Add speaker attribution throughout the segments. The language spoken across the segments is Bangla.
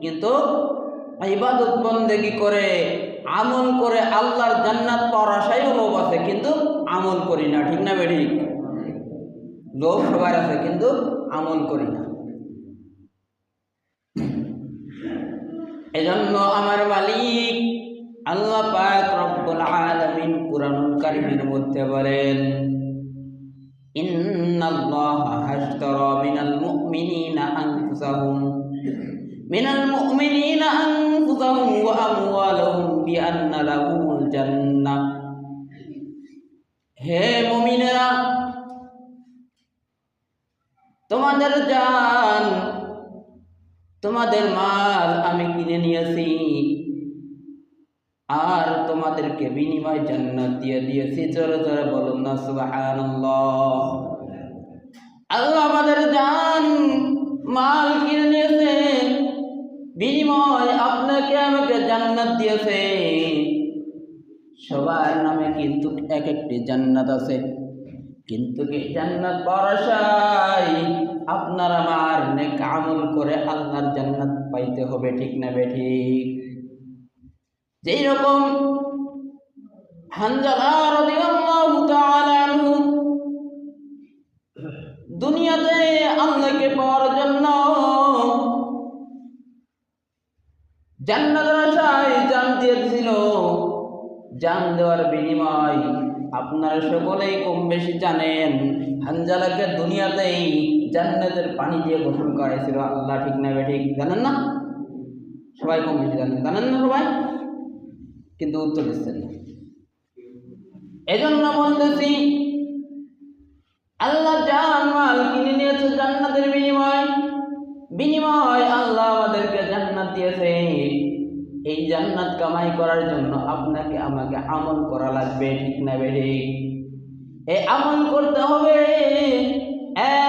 Speaker 1: কিন্তু ইবাদত বন্দেগী করে আমল করে আল্লাহর জান্নাত পাওয়ার আশায়ও লোভ আছে, কিন্তু আমল করি না। ঠিক না বেঠিক? লোভ সবার আছে, কিন্তু আমল করি না। এজন্য আমার মালিক আল্লাহ পাক রব্বুল আলামিন কুরআনুল কারীমের মধ্যে বলেন, ইন্নাল্লাহা আশতারা মিনাল মুমিনিনা আনফুসাহুম ওয়া আমওয়ালাহুম বিআন্না লাহুমুল জান্নাহ। হে মুমিনেরা, তোমাদের জান, তোমাদের মাল আমি কিনে নিয়েছি, আর তোমাদেরকে বিনিময় জান্নাত দিয়ে দিয়েছি। জোরে জোরে বলুন না সুবহানাল্লাহ। আল্লাহ আমাদের জান মাল কিনে নিয়েছে, বিনিময় আপনাকে আমাকে জান্নাত দিয়েছে। সবার নামে কিন্তু এক একটি জান্নাত আছে, কিন্তু কি জান্নাত পাওয়ার আশায় আপনার আমার নেক আমল করে আল্লাহর জান্নাত পাইতে হবে। ঠিক না বেঠিক? যেই রকম হানজালা রাদিয়াল্লাহু তাআলা আনহু দুনিয়াতে আল্লাহকে পাওয়ার জন্য জান্নাতের আশায় জান দিয়েছিল। জান দেওয়ার বিনিময় আপনারা সকলেই কম বেশি জানেন, হানজালাকে দুনিয়াতেই জান্নাতের পানি দিয়ে গোসল করাইছিল আল্লাহ। ঠিক না বেঠিক? জানেন না? সবাই কম বেশি জানেন না সবাই? কিন্তু উত্তর দিচ্ছেন না। এজন্য বলতেছি, আল্লাহ জান মাল কিনে নিয়েছে জান্নাতের বিনিময় আল্লাহ আমাদেরকে জান্নাত দিয়েছে। এই জান্নাত কামাই করার জন্য আপনাকে আমাকে আমল করা লাগবে। ঠিক না বেঠিক? এই আমল করতে হবে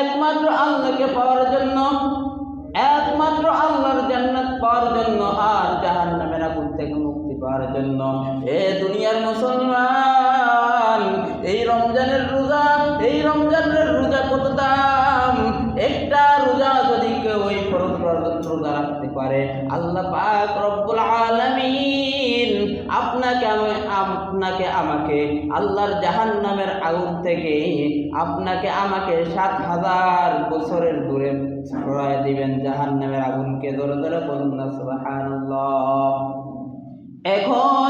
Speaker 1: একমাত্র আল্লাহকে পাওয়ার জন্য, একমাত্র আল্লাহর জান্নাত পাওয়ার জন্য, আর জাহান্নামের আগুন থেকে মুক্তি পাওয়ার জন্য। এ দুনিয়ার মুসলমান, এই রমজানের রোজা কত দাম! একটা রোজা যদি কেউ ওই ফরজ রোজা রাখতে পারে, আল্লাহ পাক রব্বুল আলামিন আপনাকে আমাকে আল্লাহর জাহান্নামের আগুন থেকে আপনাকে আমাকে ৭,০০০ বছরের দূরে সরায় দিবেন জাহান্নামের আগুনকে। জোরে জোরে বলুন না সুবহানাল্লাহ। এখন